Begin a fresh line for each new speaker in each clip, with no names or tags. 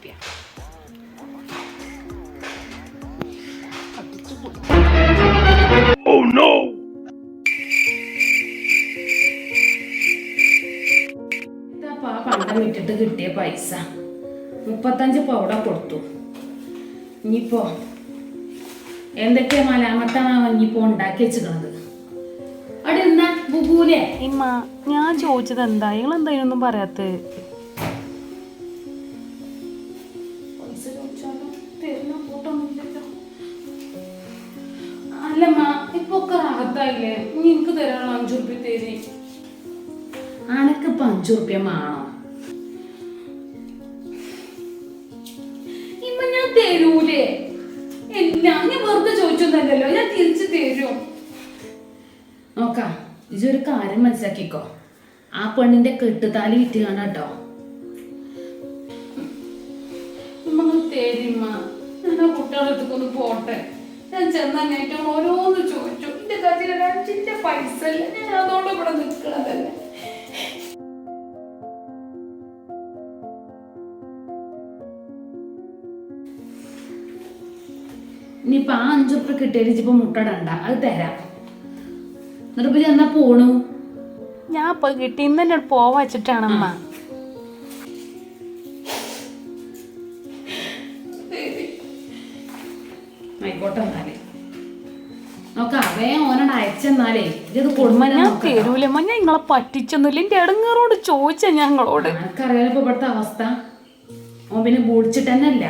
റുപ്യ. ഇതാ പണ്ടം വിറ്റിട്ട് കിട്ടിയ പൈസ 35 പൗഡ കൊടുത്തു. ഇനിയിപ്പോ എന്തൊക്കെയാ മലാമത്താണ് ഇനിയിപ്പോ ഉണ്ടാക്കി വെച്ചിക്കണത്. അവിടെ എന്താ ബുബൂലെ?
ഇമ്മ ഞാൻ ചോദിച്ചത് എന്താ നിങ്ങൾ എന്തായാലും പറയാത്ത?
പൈസ ചോദിച്ചാലും തരുന്ന കൂട്ടൊന്നുമില്ലല്ലോ. അല്ലമ്മ ഇപ്പൊ ഒക്കെ റാഹത്തായില്ലേ? ഇനി എനിക്ക് തരാനുള്ള 5 റുപ്യ തരി. അനക്കിപ്പോ 5 റുപ്യ വേണോ? ഇമ്മ ഞാൻ തരൂലേ? ഇല്ല ഞാൻ വെറുതെ ചോദിച്ചൊന്നല്ലല്ലോ, ഞാൻ തിരിച്ചു തരും. നോക്കാം, ഇതൊരു കാര്യം മനസ്സിലാക്കിക്കോ. ആ പെണ്ണിന്റെ കെട്ടുതാലി വിറ്റ് കാണാട്ടോ. തേരിമ്മ ഞാൻ ആ കുട്ടികളുടെ അടുത്തൊന്ന് പോട്ടെ. ഞാൻ ചെന്നേറ്റം ഓരോന്ന് ചോദിച്ചു. എന്റെ കയ്യിൽ 5 പൈസ ഇല്ല. ഞാൻ അതോടെ ഇവിടെ നിൽക്കണതല്ലേ. ഇനിയിപ്പൊ ആ 5 റുപ്യ കിട്ടിയാൽ ഇപ്പൊ മുട്ടടണ്ട, അത് തരാം. എന്നിട്ടിപ്പോ എന്നാ പോണു?
ഞാൻ ഇപ്പൊ കിട്ടി ഇന്ന് തന്നെ പോവാ വെച്ചിട്ടാണമ്മ.
ആയിക്കോട്ടെ എന്നാലേ നോക്കാം. ഓനോട് അയച്ചെന്നാലേ ഇത് കൊടുമ്പോ
ഞാൻ തരൂലമ്മ. ഞാൻ നിങ്ങളെ പറ്റിച്ചൊന്നുമില്ല. എന്റെ ഇടങ്ങേറോട് ചോദിച്ചാ ഞങ്ങളോട്.
എനിക്കറിയാലോ ഇപ്പൊ ഇവിടുത്തെ അവസ്ഥ. ഓൻ പിന്നെ പൊളിച്ചിട്ട് തന്നെ അല്ല,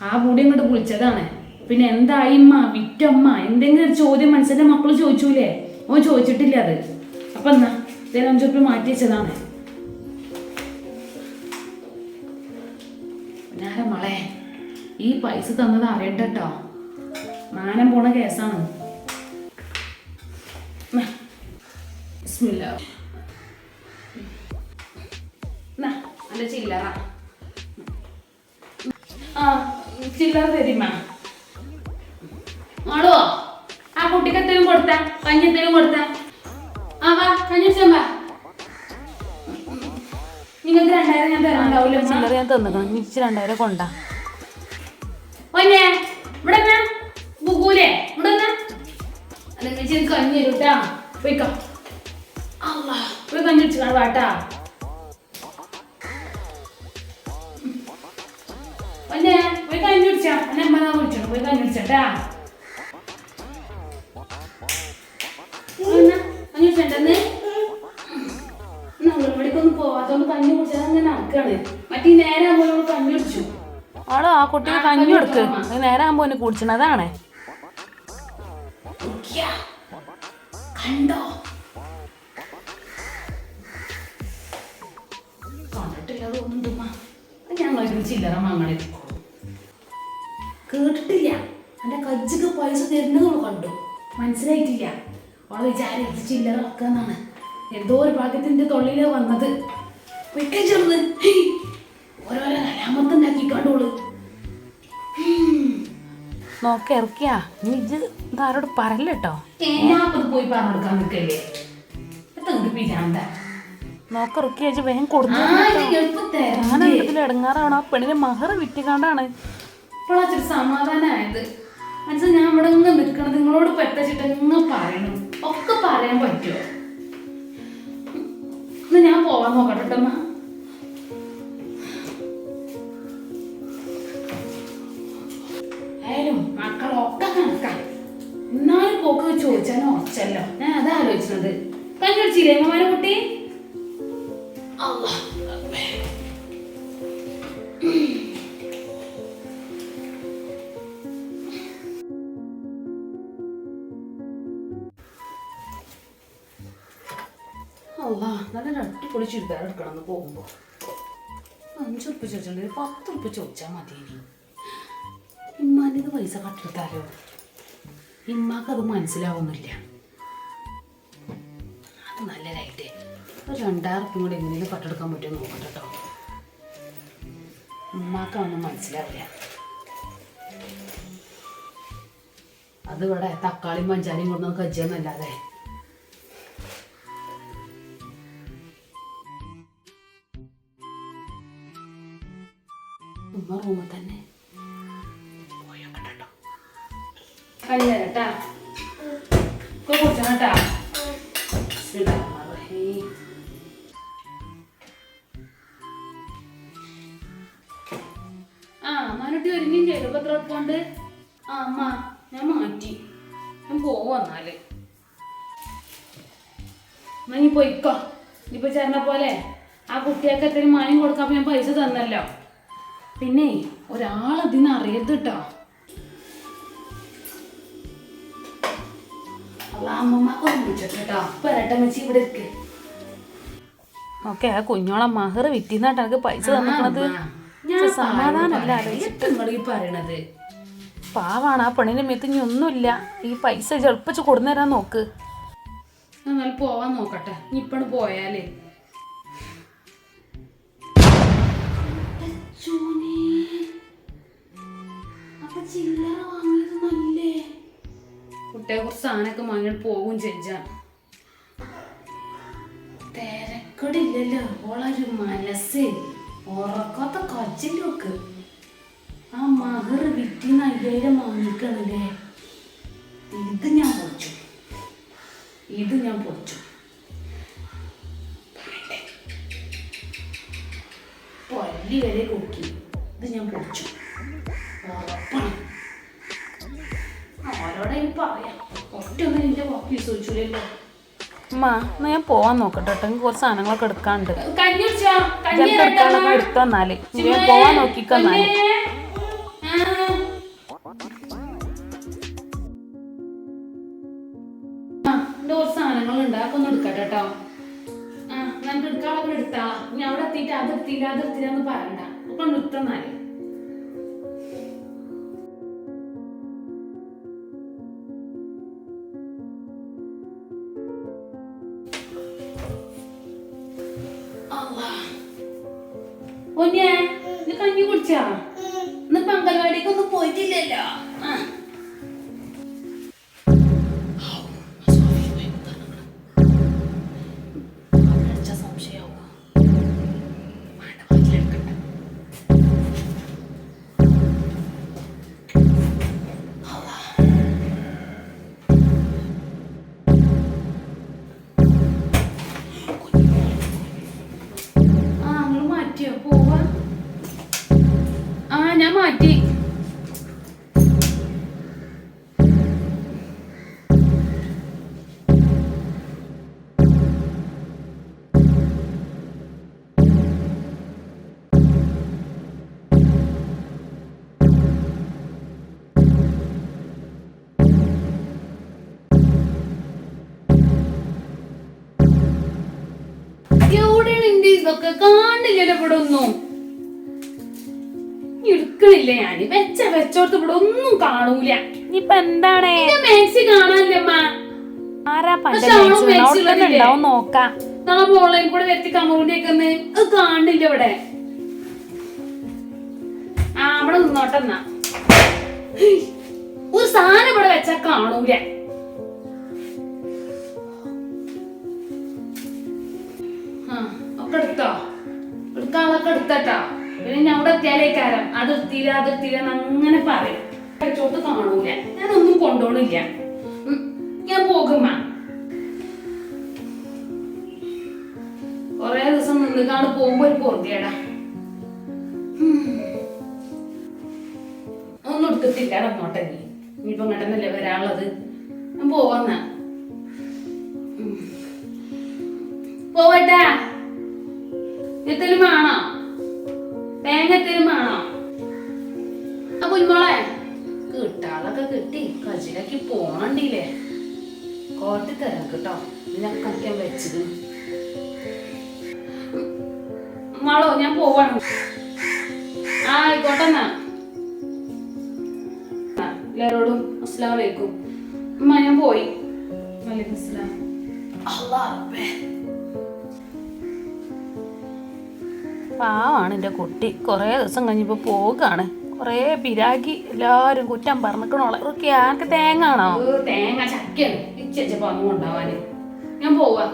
ആ പൊടി ഇങ്ങോട്ട് പൊളിച്ചതാണ്. പിന്നെ എന്തായി ഇമ്മ വിറ്റമ്മ എന്തെങ്കിലും ഒരു ചോദ്യം മനസ്സിന്റെ മക്കള് ചോദിച്ചൂലേ? ഓൻ ചോദിച്ചിട്ടില്ല അത്. അപ്പൊ എന്നാ 5 റുപ്യ മാറ്റി വെച്ചതാണ്. ഞാനെ മോളെ ഈ പൈസ തന്നത് അറിയണ്ടോ, മാനം പോണ കേസാണ്. അല്ല ചില്ലറ. ആ ചില്ലറ തരുമ്മ. ആളോ ആ കുട്ടിക്ക് എത്തേലും കൊടുത്ത, കഞ്ഞി എത്തേലും കൊടുത്ത. ആ വാ കഞ്ഞി വാ. നിങ്ങൾക്ക് 2000 ഞാൻ തരാണ്ടാവൂല.
ചില്ലറ ഞാൻ തന്നിക്കണം. 2000 കൊണ്ടാ.
ഒന്നെ ഇവിടെ ബുഗൂലേ ഇവിടെ അല്ലെങ്കിൽ കഞ്ഞി തരൂട്ടാ. പോയിക്കോ. അല്ലാ പോയി കഞ്ഞി വെച്ച് വാട്ടാ. ഒന്നെ പോയി കഞ്ഞി കുടിച്ചാ. എന്നെ അമ്മ വിളിച്ചോ. പോയി കഞ്ഞി കുടിച്ചട്ടാ. കഞ്ഞി കുടിച്ചണ്ടെന്ന് നമ്മളിവിടേക്കൊന്നും പോവാത്തോണ്ട് കഞ്ഞി കുടിച്ചാൽ അങ്ങനെ നടക്കാണ്. മറ്റേ നേരെ ആകുമ്പോൾ കഞ്ഞി കുടിച്ചു.
ആളോ ആ കുട്ടിക്ക് കഞ്ഞി കൊടുക്ക്. നേരെ ആകുമ്പോ എന്നെ കുടിച്ചണ അതാണ്.
കണ്ടോ കണ്ടിട്ടില്ല തോന്നുന്നുണ്ടമ്മ. ഞങ്ങൾ ചില്ലറ വാങ്ങണേ കേട്ടിട്ടില്ല. എന്റെ കജ്ജൊക്കെ പൈസ തരുന്നത് കണ്ടു, മനസ്സിലായിട്ടില്ല. അവളെ വിചാരിച്ച് ചില്ലറ വെക്കാന്നാണ്. എന്തോ ഒരു ഭാഗ്യത്തിന്റെ തൊള്ളിയില് വന്നത്. വെക്കാൻ ചേർന്ന് ഓരോരോ കലാമത്തുണ്ടാക്കിക്കാണ്ടോള്.
നോക്ക ഇറക്കിയാ നീ ഇത് ഇതാരോട് പറയല്ലോ.
ഞാൻ പോയി പറഞ്ഞു കൊടുക്കാൻ നിൽക്കല്ലേ. പിരാന്താ
നോക്ക ഇറക്കി വെച്ച് വേഗം കൊടുത്തു. ഞാൻ എന്തെങ്കിലും ഇടങ്ങാറാണ്. ആ പെണ്ണിനെ മഹർ വിറ്റുകാണ്ടാണ്
ഇപ്പോഴാച്ചൊരു സമാധാനമായത്. മനസ്സിൽ ഞാൻ ഇവിടെ ഇങ്ങനെ നിൽക്കണത് നിങ്ങളോട് പെട്ടച്ചിട്ട് ഇങ്ങനെ പറയണം. ഒക്കെ പറയാൻ പറ്റുമോ? ഇന്ന് ഞാൻ പോവാൻ നോക്കട്ടെമ്മ. ആയാലും മക്കളൊക്കെ കണക്കാം. എന്നാലും പോക്ക് ചോദിച്ചാലും ഉറച്ചല്ലോ. ഞാൻ അതാ ആലോചിച്ചത്. കഞ്ഞിടിച്ചില്ലേ അമ്മമാരെ കുട്ടി? നല്ല അടിപൊളി ചുരിദാർ എടുക്കണം എന്ന് പോകുമ്പോ 5 റുപ്യ ചോദിച്ചിട്ടുണ്ടെങ്കിൽ 10 റുപ്യ ചോദിച്ചാൽ മതി. ഇമ്മാൻ്റെ പൈസ കട്ടെടുത്താലോ? ഇമ്മാക്കത് മനസ്സിലാവുന്നില്ല. അത് നല്ലതായിട്ടേ ഒരു 2000 റുപ്യ കൂടി എങ്ങനെയും കട്ടെടുക്കാൻ പറ്റുമോ നോക്കട്ടെ കേട്ടോ. ഉമ്മാക്കൊന്നും മനസ്സിലാവില്ല. അത് ഇവിടെ തക്കാളിയും പഞ്ചാരിയും കൊണ്ടൊന്നും കജ്ജെന്നല്ലാതെ. ഉമ്മ റൂമിൽ തന്നെ കഞ്ഞേട്ടാ കുടിച്ചോട്ടാ. ആ മാനുട്ടി ഒരുങ്ങും ചെയ്തു. ഇപ്പൊ എത്ര ഉറപ്പുണ്ട്? ആ അമ്മ ഞാൻ മാറ്റി, ഞാൻ പോവാന്നാല്. എന്നാ നീ പോയിക്കോ. ഇപ്പൊ ചേർന്ന പോലെ ആ കുട്ടിയൊക്കെ എത്രയും മായം കൊടുക്കാൻ ഞാൻ പൈസ തന്നല്ലോ. പിന്നെ ഒരാളതിന് അറിയരുത് കേട്ടോ.
ഓക്കെ ആ കുഞ്ഞോളെ മഹർ വിറ്റിന്നാട്ട് എനിക്ക് പൈസ തന്നിക്കണത്. സമാധാനല്ല
പറയണത്.
പാവാണ് ആ പെണ്ണിന്റെ മേത്ത് ഇനി ഒന്നുമില്ല. ഈ പൈസ ചെളുപ്പിച്ച് കൊടുന്നേരാൻ നോക്ക്.
എന്നാൽ പോവാൻ നോക്കട്ടെ. ഇപ്പണ് പോയാലേ കുട്ടിയെ കുറച്ച് സാധനമൊക്കെ വാങ്ങിട്ട് പോകും ചെഞ്ചാൻ. തിരക്കടില്ലല്ലോ. ഓളൊരു മനസ്സ് ഉറക്കാത്ത കച്ചിലൊക്കെ. ആ മഹർ വിറ്റിന്ന് 5000 വാങ്ങിക്കണല്ലേ. ഇത് ഞാൻ പൊളിച്ചു. പല്ലി വരെ കൂക്കി. ഇത് ഞാൻ പൊളിച്ചു. ഉറപ്പാണ്. ആരോടെ പറയാം. ഒറ്റൊന്നും നിന്റെ വാക്ക് വിശ്വസിച്ചില്ലല്ലോ.
അമ്മ എന്നാ ഞാൻ പോവാൻ നോക്കട്ടെ. എനിക്ക് കുറച്ച് സാധനങ്ങളൊക്കെ എടുക്കാണ്ട്.
എടുക്കാനൊക്കെ
എടുത്തോന്നാല് പോവാൻ നോക്കിക്കൊന്നാല്.
കുറച്ച് സാധനങ്ങളുണ്ട്. അതൊക്കെ ഒന്ന് എടുക്കട്ടെ കേട്ടോ. നമുക്ക് എടുക്കാളൊക്കെ എടുത്താ. ഇനി അവിടെ എത്തിയിട്ട് അതെത്തിയില്ലാന്ന് പറയണ്ട. ഒക്കെ ഒന്ന് എടുത്തന്നാല്. ഒന്നേ ഇത് കഞ്ഞി കുടിച്ചാ? ഇന്ന് അംഗൻവാടിക്കൊന്നും പോയിട്ടില്ലല്ലോ. ഞാൻ മാറ്റി. എവിടെയാണ് എന്റെ ഇതൊക്കെ? കാണില്ലല്ലോ ഇവിടെ ഒന്നും. എടുക്കണില്ല. ഞാന് വെച്ചോടത്ത് ഇവിടെ ഒന്നും കാണൂല.
ഇനിയിപ്പൊ എന്താണ്
മാക്സി കാണാനില്ലമ്മ.
നോക്കാം.
ഓൺലൈൻ കൂടെ വരുത്തി കമ്മൂണ്ടിയേക്കുന്നത് അത് കാണില്ല ഇവിടെ. അവിടെ നിന്നോട്ടെന്നാ. ഒരു സാധനം ഇവിടെ വെച്ചാ കാണൂല. ഒക്കെ എടുത്തോ? എടുക്കാളൊക്കെ എടുത്തട്ടോ. പിന്നെ ഞാൻ അവിടെ എത്തിയാലേക്കാരം അതെത്തിയില്ല അങ്ങനെ പറയും. വെച്ചോട്ട് കാണൂല. ഞാനൊന്നും കൊണ്ടോണില്ല. ഞാൻ പോകുമ്മ. കൊറേ ദിവസം നിന്നുകാണ് പോകുമ്പോ ഒരു പൊറുതിയടാ. ഒന്നും എടുത്തിട്ടില്ല. അങ്ങോട്ടെ ഇനിയിപ്പോ ഇങ്ങോട്ടന്നല്ലേ വരാനുള്ളത്. ഞാൻ പോവാന്ന. പോവട്ടാ. എത്തേലും വേണോ? തേങ്ങ എത്തേലും വേണോ? ആ കുഞ്ഞോളെ കിട്ടാളൊക്കെ കിട്ടി. കജിലാക്കി പോണണ്ടില്ലേ. കോർത്തി തരാം കേട്ടോ. ഇതിനൊക്കെ കളിക്കാൻ വെച്ചത്. മാളോ ഞാൻ പോവാണ്. ആയിക്കോട്ടെന്നാ. എല്ലാരോടും അസ്സലാമു അലൈക്കും. ഉമ്മ ഞാൻ പോയി. വലൈക്കും അസ്സലാം.
പാവാണ് എൻ്റെ കുട്ടി. കുറേ ദിവസം കഴിഞ്ഞപ്പോൾ പോകാണ്. കുറേ പിരാഗി എല്ലാവരും കുറ്റം പറഞ്ഞിക്കണോളെ. ആർക്ക് തേങ്ങ ആണോ?
തേങ്ങ ചക്കയാണ് ഇച്ചപ്പോ അമ്മ കൊണ്ടാവാന്. ഞാൻ പോവാ.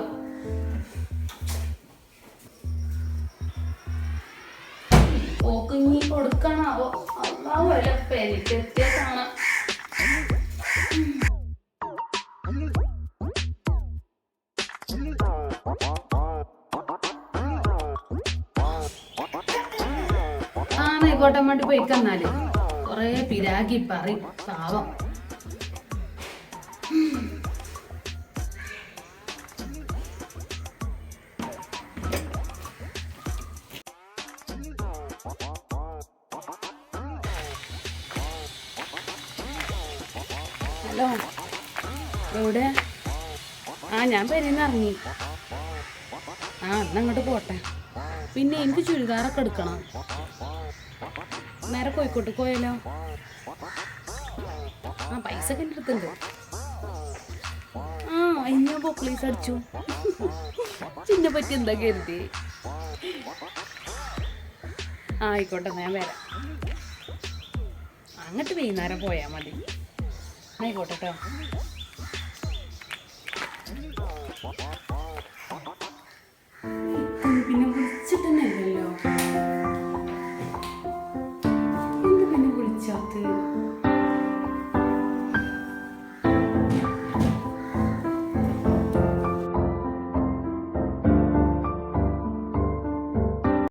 പോക്ക് ഇനി കൊടുക്കണം. എന്താണാവോ അള്ളാഹു അല്ല പെരിക്കെത്തിയ കാണാം. ആയിക്കോട്ടെ വേണ്ടി പോയിക്കെന്നാല് കൊറേ പിരാഗി പറയും പാവം. ഹലോ, എവിടെ? ഞാൻ പെരീന്ന് ഇറങ്ങി. എന്നങ്ങോട്ട് പോട്ടെ. പിന്നെ എനിക്ക് ചുരിദാറൊക്കെ എടുക്കണം. നേരെ കോഴിക്കോട്ട് പോയാലോ? പൈസ ഒക്കെ എൻ്റെ അടുത്തുണ്ട്. ഞാൻ പോക്കളീസ് അടിച്ചു. ചിന്നെ പറ്റി എന്താ കരുതി? ആയിക്കോട്ടെ, ഞാൻ വരാം. അങ്ങോട്ട് വൈകുന്നേരം പോയാൽ മതി. ആയിക്കോട്ടെ കേട്ടോ.